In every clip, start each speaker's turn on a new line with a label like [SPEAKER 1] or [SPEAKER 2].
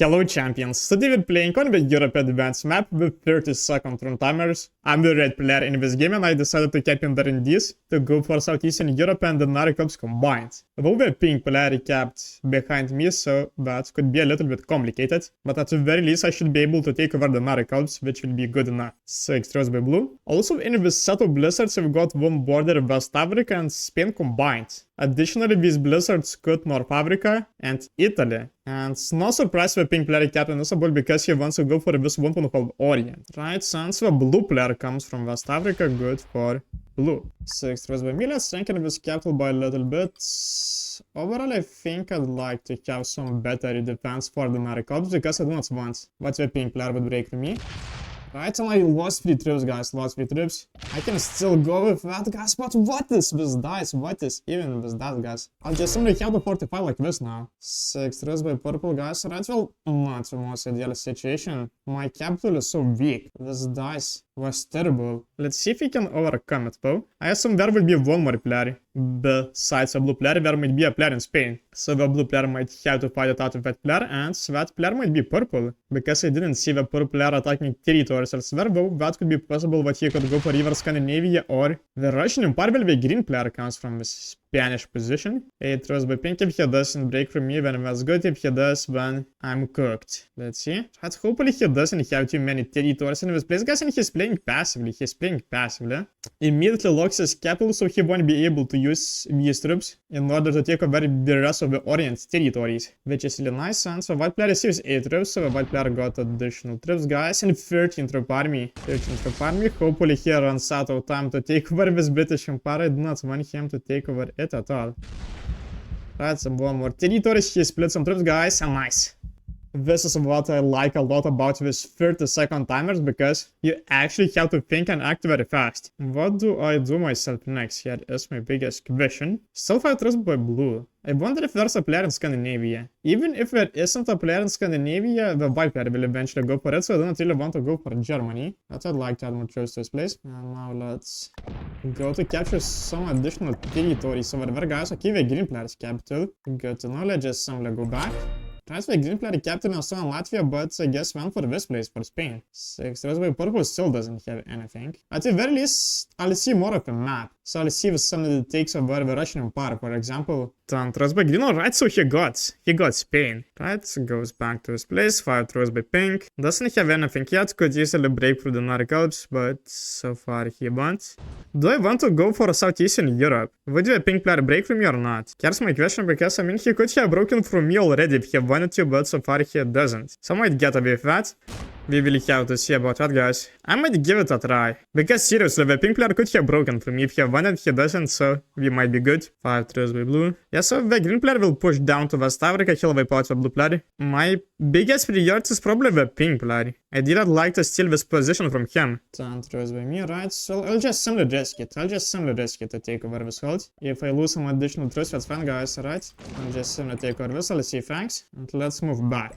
[SPEAKER 1] Hello champions, today we're playing on the Europe Advanced map with 30-second run timers. I'm the red player in this game and I decided to cap in there in this to go for Southeastern Europe and the Nari clubs combined. Though the pink player capped behind me, so that could be a little bit complicated, but at the very least I should be able to take over the Nari clubs, which will be good enough. 6 rows by blue. Also in this set of blizzards we've got one border West Africa and Spain combined. Additionally, these blizzards cut North Africa and Italy. And it's no surprise the pink player captain Isabel because he wants to go for this one called Orient. Right, since the blue player comes from West Africa, good for blue. 6 rows by me, let's strengthen this capital by a little bit. Overall, I think I'd like to have some better defense for the Nari clubs because I do not want what the pink player would break to me. Right, and I lost 3 troops, guys, lost 3 troops. I can still go with that, guys, but what is this dice? What is even this dice, guys? I'll just simply have the 45 like this now. 6 troops by purple, guys. Right, well, not the most ideal situation. My capital is so weak. This dice was terrible. Let's see if we can overcome it, though. I assume there will be one more player. Besides the blue player, there might be a player in Spain. So the blue player might have to fight it out with that player, and that player might be purple. Because I didn't see the purple player attacking territories elsewhere, though that could be possible that he could go for either Scandinavia or the Russian Empire, while the green player comes from the Spanish position. 8 rows by pink. If he doesn't break from me, then that's good. If he does, then I'm cooked. Let's see. But hopefully he doesn't have too many territories in this place, guys, and he's playing passively. Immediately locks his capital, so he won't be able to use these troops in order to take over the rest of the Orient territories, which is really nice. And so white player receives 8 troops, so the white player got additional troops, guys, and 13 troop army. Hopefully he runs out of time to take over this British Empire. I do not want him to take over it at all. Right, some one more territories. He split some troops, guys, and nice. This is what I like a lot about this 30-second timers, because you actually have to think and act very fast. What do I do myself next? Here is my biggest question. Still 5 troops by blue. I wonder if there's a player in Scandinavia. Even if there isn't a player in Scandinavia, the white player will eventually go for it, so I don't really want to go for Germany. But I'd like to add more troops to this place. And now let's go to capture some additional territories over there, guys. Okay, the green player's capital. Good to know. Let's just simply go back. Transfer green player captain also in Latvia, but I guess went for this place, for Spain. 6 rows by purple still doesn't have anything. At the very least, I'll see more of a map. So I'll see if somebody takes over the Russian Empire, for example. 10 rows by green, alright, so he got Spain. Right, so goes back to his place, 5 rows by pink. Doesn't have anything yet, could easily break through the Nari Alps, but so far he won't. Do I want to go for Southeastern Europe? Would the pink player break from me or not? Here's my question, because I mean he could have broken from me already if he wanted to, but so far he doesn't. So I might get away with that. We will have to see about that, guys. I might give it a try. Because seriously, the pink player could have broken from me if he wanted, he doesn't, so we might be good. 5 rows by blue. Yeah, so the green player will push down to West Africa, he'll wipe out the blue player. My biggest priority is probably the pink player. I didn't like to steal this position from him. 10 rows by me, right? So I'll just simply risk it. To take over this hold. If I lose some additional troops, that's fine, guys, right? I'll just simply take over this, I'll see thanks. And let's move back.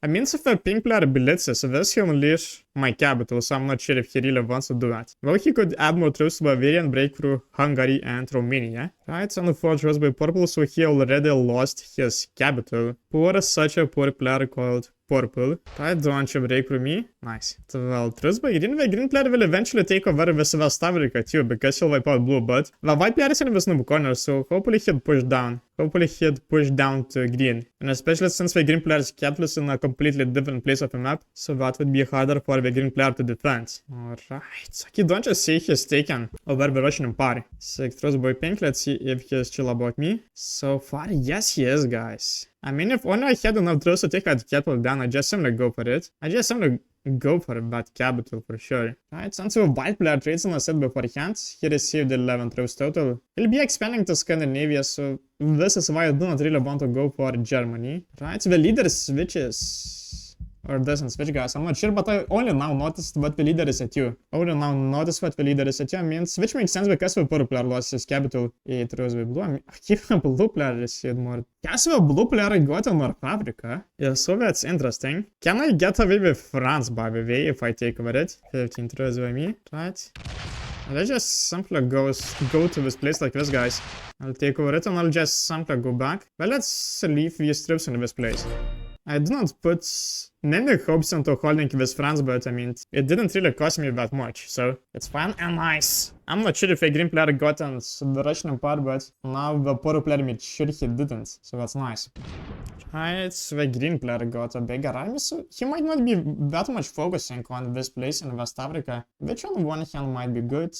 [SPEAKER 1] I mean, if the pink player blitzes, this he'll unleash my capital, so I'm not sure if he really wants to do that. Well, he could add more troops to Bavaria and break through Hungary and Romania. Right, and the 4 rows by purple, so he already lost his capital. Such a poor player called purple. Right, don't you break through me? Nice. 12 troops by green. The green player will eventually take over this West Africa too, because he'll wipe out blue, but the white player is in this noob corner, so hopefully he'd push down. To green. And especially since the green player's capital is in a completely different place of the map, so that would be harder for the green player to defend. Alright. Okay, don't you see he's taken over the Russian Empire. 6 rows by pink. Let's see if he's chill about me. So far, yes he is, guys. I mean, if only I had enough troops to take that capital down, I just simply go for it. Go for that capital for sure. Right, since the white player trades on a set beforehand, he received 11 troops total. He'll be expanding to Scandinavia, so this is why I do not really want to go for Germany. Right, the leader switches. Or doesn't switch, guys, I'm not sure, but I only now noticed what the leader is at you. I mean, switch makes sense because the purple player lost his capital. 8 rows with blue. I mean, the blue player received more. Yes, the blue player got in North Africa. Yeah, so that's interesting. Can I get away with France, by the way, if I take over it? 15 rows by me, right? Let's just simply go to this place like this, guys. I'll take over it and I'll just simply go back. Well, let's leave these troops in this place. I do not put many hopes into holding with friends, but I mean, it didn't really cost me that much, so it's fine and nice. I'm not sure if a green player got on the Russian part, but now the poor player made sure he didn't, so that's nice. Right, the green player got a bigger army, so he might not be that much focusing on this place in West Africa, which on one hand might be good,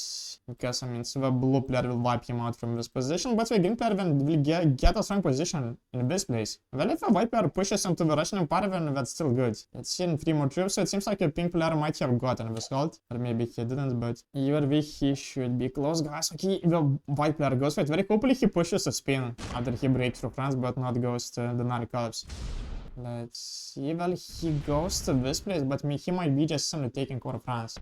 [SPEAKER 1] because I mean, so the blue player will wipe him out from this position, but the green player will get a strong position in this place. Well, if a white player pushes into the Russian Empire, then that's still good. It's seen 3 more troops, so it seems like a pink player might have gotten this hold, or maybe he didn't, but either way he should be close, guys. Okay, the white player goes for it. Very hopefully he pushes a spin after he breaks through France, but not goes to the Narcos. Let's see. Well, he goes to this place, but he might be just simply taking over France.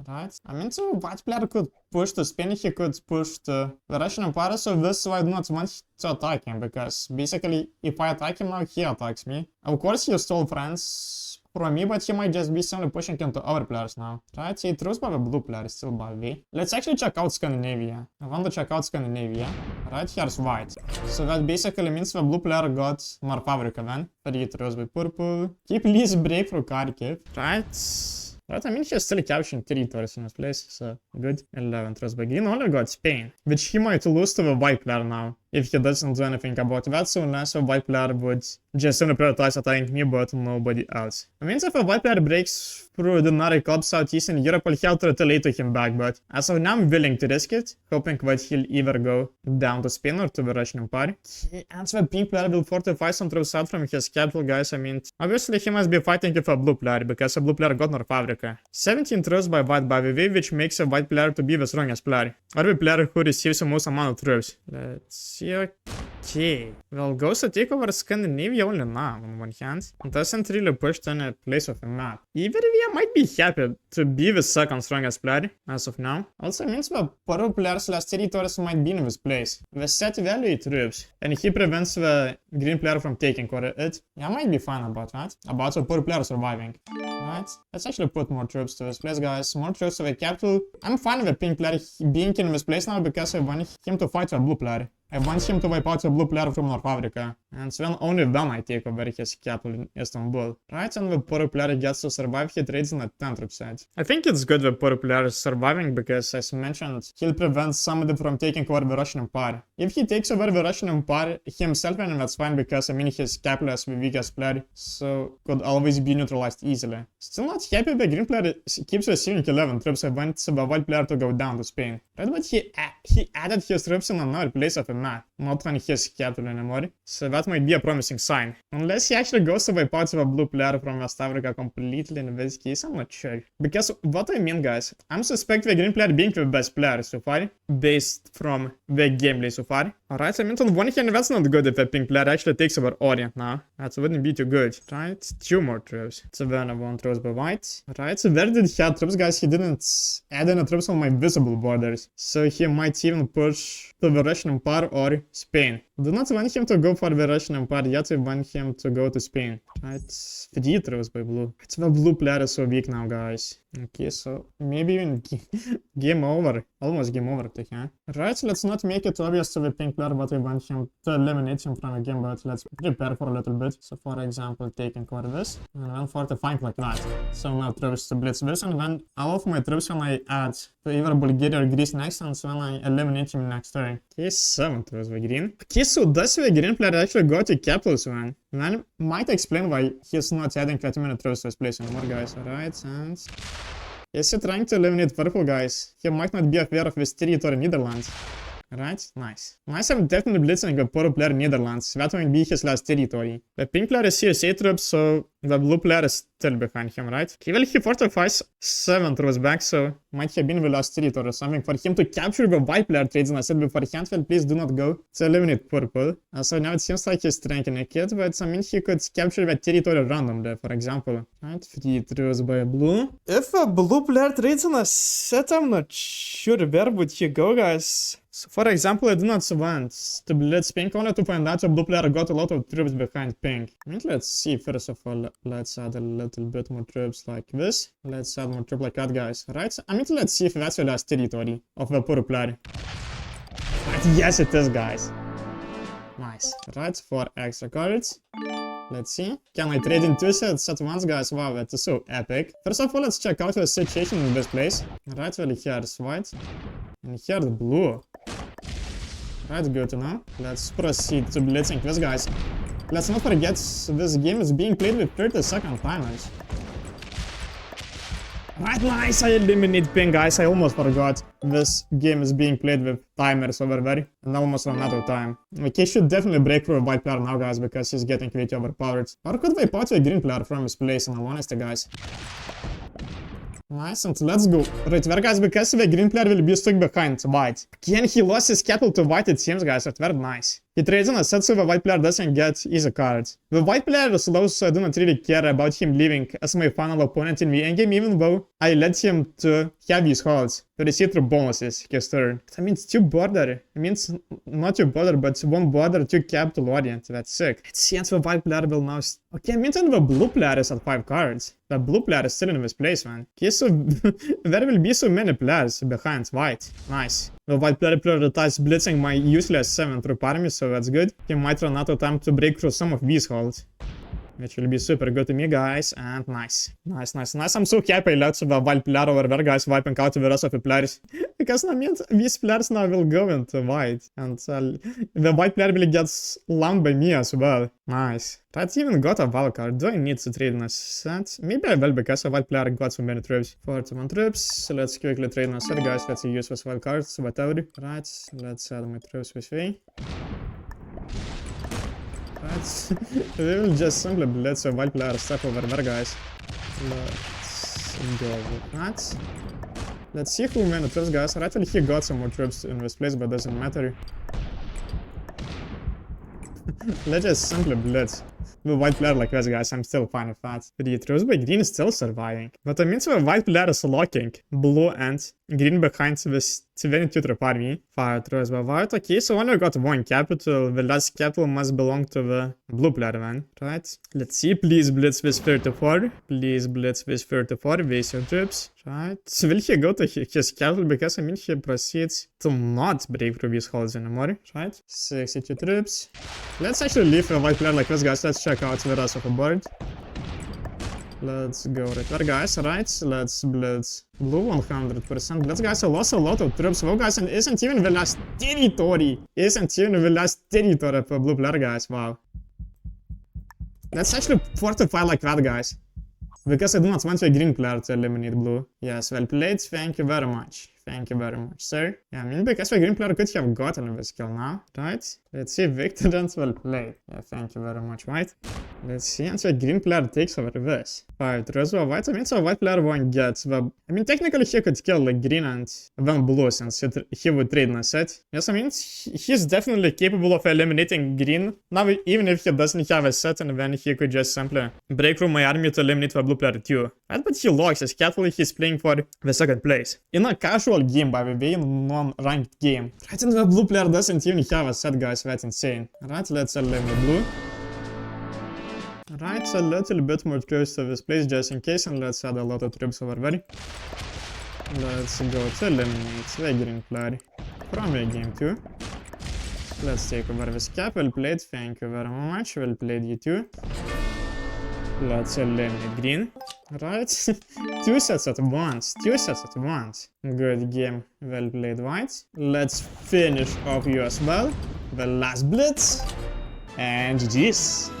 [SPEAKER 1] Right? I mean, so white player could push to Spain, he could push to the Russian Empire, so this is why I do not want to attack him, because basically, if I attack him now, he attacks me. Of course, he stole France from me, but he might just be simply pushing into our players now. Right? He throws by the blue player, still by V. Let's actually check out Scandinavia. I want to check out Scandinavia. Right? Here's white. So that basically means the blue player got North Africa then. 3 throws by purple. He please break through Kharkiv. Right? Right, I mean, he's still capturing territories in this place, so good. 11 throws by green, only got Spain, which he might lose to the white player now, if he doesn't do anything about that, so unless a white player would just simply prioritize attacking me, but nobody else. I mean, if a white player breaks through the Nordic Club Southeastern Europe, I'll have to retaliate to him back, but as of now, I'm willing to risk it, hoping that he'll either go down to Spain or to the Russian Empire. Okay, and the pink player will fortify some troops out from his capital, guys. I mean, obviously he must be fighting with a blue player, because a blue player got North Africa. 17 throws by white by the way, which makes a white player to be the strongest player, or the player who receives the most amount of troops. Let's see. Okay, well, goes to take over Scandinavia only now on one hand. Doesn't really push to any place of the map. Either we might be happy to be the second strongest player as of now. Also means the purple player's last territories might be in this place. The set value troops, and he prevents the green player from taking over it. Yeah, I might be fine about that. About the purple player surviving. Right, let's actually put more troops to this place, guys. More troops to the capital. I'm fine with the pink player being in this place now because I want him to fight the blue player. I want him to wipe out the blue player from North Africa. And then only then I take over his capital in Istanbul. Right, and the purple player gets to survive, he trades in a 10 troop side. I think it's good the purple player is surviving because, as mentioned, he'll prevent somebody from taking over the Russian Empire. If he takes over the Russian Empire himself, then that's fine because, I mean, his capital is the weakest player, so could always be neutralized easily. Still not happy the green player keeps receiving 11 troops. I want the white player to go down to Spain. Right, but he added his troops in another place of the map, not on his capital anymore, so that might be a promising sign. Unless he actually goes to wipe out the blue player from West Africa completely in this case, I'm not sure. Because what I mean, guys, I'm suspect the green player being the best player so far, based from the gameplay so far. Alright, I mean, on one hand, that's not good if a pink player actually takes over Orient now. That wouldn't be too good. Right, 2 more troops. So then I won't throws by white. Right, so where did he have troops, guys? He didn't add any troops on my visible borders. So he might even push to the Russian Empire or Spain. Do not want him to go for the Russian Empire yet, we want him to go to Spain. Right, 3 throws by blue. It's the blue player is so weak now, guys. Okay, so maybe even game over. Almost game over to him. Right, so let's not make it obvious to the pink player, but we want him to eliminate him from the game, but let's prepare for a little bit. So for example, taking over this, and then fortifying like that. So now troops to blitz this, and then all of my troops when I add to either Bulgaria or Greece next, and so when I eliminate him next turn. Okay, 7 throws by green. Okay, so does the green player actually go to capitals one? Then might explain why he's not adding 30 minute throws to this place anymore, guys. Alright, and is he trying to eliminate purple, guys? He might not be aware of this territory Netherlands. Right? Nice. Nice, I'm definitely blitzing a purple player Netherlands. That might be his last territory. The pink player is USA troops, so the blue player is still behind him, right? Okay, well, he fortifies 7 throws back, so might have been the last territory or something for him to capture the white player trades, and I said beforehand, well, please do not go to eliminate purple. So now it seems like he's strengthening a kid, but I mean, he could capture that territory randomly, for example. Right? 3 throws by blue. If a blue player trades in a set, I'm not sure where would he go, guys. So for example, I do not want to blitz pink only to find out the blue player got a lot of troops behind pink. I mean, let's see, first of all, let's add a little bit more troops like this. Let's add more troops like that, guys, right? I mean, let's see if that's the last territory of the purple player. But yes, it is, guys. Nice. Right, 4 extra cards. Let's see. Can I trade in 2 sets at once, guys? Wow, that is so epic. First of all, let's check out the situation in this place. Right, well, here is white. And here the blue. Right, good to know. Let's proceed to blitzing this, guys. Let's not forget, this game is being played with 30-second timers. Right, nice, I eliminate ping, guys. I almost forgot. This game is being played with timers over there. And I almost ran out of time. Like, he should definitely break through a white player now, guys, because he's getting way too overpowered. Or could wipe out a green player from his place, in all honesty, guys. Nice, and let's go. Right, where, guys, because the green player will be stuck behind white. Again, he lost his capital to white, it seems, guys. That's very nice. He trades on a set so the white player doesn't get easy cards. The white player is low, so I do not really care about him leaving as my final opponent in the endgame, even though I let him to have his holds to receive through bonuses his turn. That means 2 border. It means not 2 border, but 1 border, 2 capital Orient. That's sick. It seems the white player will now. Okay, I mean the blue player is at 5 cards. The blue player is still in his place, man. He's so there will be so many players behind white. Nice. The white player prioritized blitzing my useless 7 troop army, so that's good. He might run out of time to break through some of these holds. Which will be super good to me, guys, and nice. Nice, nice, nice. I'm so happy I let the white player over there, guys, wiping out the rest of the players. Because I mean, these players now will go into white. And the white player will get slammed by me as well. Nice. Right, even got a wild card. Do I need to trade in a set? Maybe I will, because the white player got so many troops. 41 troops. So let's quickly trade in a set, guys. Let's use those wild cards, whatever. Right, let's add my troops this way. We will just simply blitz a white player step over there, guys. Let's go with that. Let's see who many troops, guys. Right, he got some more troops in this place, but doesn't matter. Let's just simply blitz. The white player like this, guys, I'm still fine with that. 3 troops, but green is still surviving. But I mean, so the white player is locking blue and green behind this 22 troop army. 5 troops by white. Okay, so only got 1 capital. The last capital must belong to the blue player, then. Right? Let's see. Please blitz with 34. Please blitz with 34. Waste your troops. Right? So will he go to his capital? Because I mean, he proceeds to not break through these holes anymore. Right? 62 troops. Let's actually leave a white player like this, guys. Let's check out the rest of the board. Let's go right there, guys. Right, let's blitz blue 100%. Let's, guys, I lost a lot of troops. Well, guys, and isn't even the last territory. Isn't even the last territory for blue player, guys. Wow. Let's actually fortify like that, guys. Because I do not want the green player to eliminate blue. Yes, well played. Thank you very much. Thank you very much, sir. Yeah, I mean, because the green player could have gotten this kill now, right? Let's see, Victor and well played. Yeah, thank you very much, white. Let's see, and the green player takes over this. 5 troops by white. I mean, so white player won't get the. I mean, technically he could kill like green and then blue since he would trade in a set. Yes, I mean, he's definitely capable of eliminating green. Now, even if he doesn't have a set, and then he could just simply break through my army to eliminate the blue player too. Right, but he locks his capital. He's playing for the 2nd place. In a casual game, by the way, non-ranked game. Right, and the blue player doesn't even have a set, guys. That's insane. Right, let's eliminate blue. Right, so a little bit more troops to this place just in case, and let's add a lot of troops over there. Let's go to eliminate the green player from the game too. Let's take over this cap. Well played, thank you very much. Well played, you too. Let's eliminate green. Right, 2 sets at once. 2 sets at once. Good game. Well played, white. Let's finish off you as well. The last blitz. And GG's.